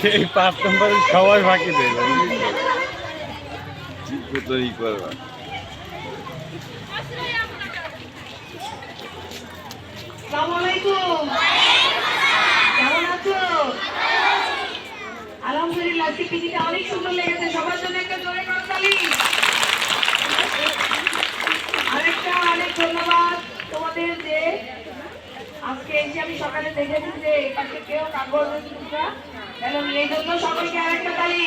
এই 5 নম্বরে সবাই ফাঁকি দেয় ঠিক তৈরি করবা। আসসালামু আলাইকুম, কেমন আছো? আলহামদুলিল্লাহ, আজকে পিজিটা অনেক সুন্দর লেগেছে। সবার জন্য একটা জোরে করতালি। আরেকটা অনেক ধন্যবাদ তোমাদের যে আজকে এসে আমি সকালে দেখেছি যে এপাশে কেউ কাগজ এবং এই জন্য সবাইকে আরেকটা তালি।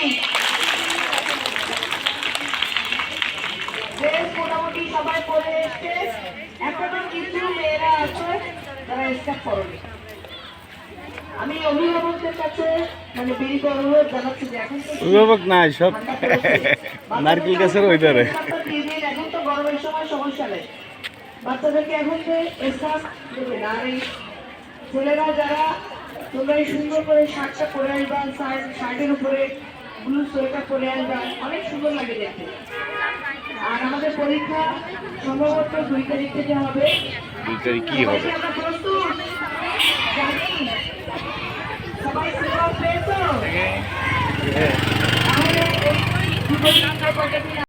ড্রেস মোটামুটি সবাই পরে এসছে, এখনো কিছু মেয়েরা আছে তারা স্টাফ করেনি। আমি অভিভাবকদের কাছে মানে বিনীত অনুরোধ জানাচ্ছি যে এখন তো অভিভাবক নাই, সব নারকেল গাছের ওই ধারে। এখন তো গরমের সময় সমস্যা নেই, বাচ্চাদেরকে এখন যে স্টাফ দেবে না। আর এই ছেলেরা যারা তোমরা এই সুন্দর করে শার্টটা পরে আসবা, শার্টের উপরে ব্লু সোয়েটার পরে আসবা, অনেক সুন্দর লাগে দেখতে। আর আমাদের পরীক্ষা সম্ভবত 2 তারিখ থেকে হবে। 2 তারিখ কি হবে? আমরা প্রস্তুত জানি, সবাই পেয়েছো? তাহলে এই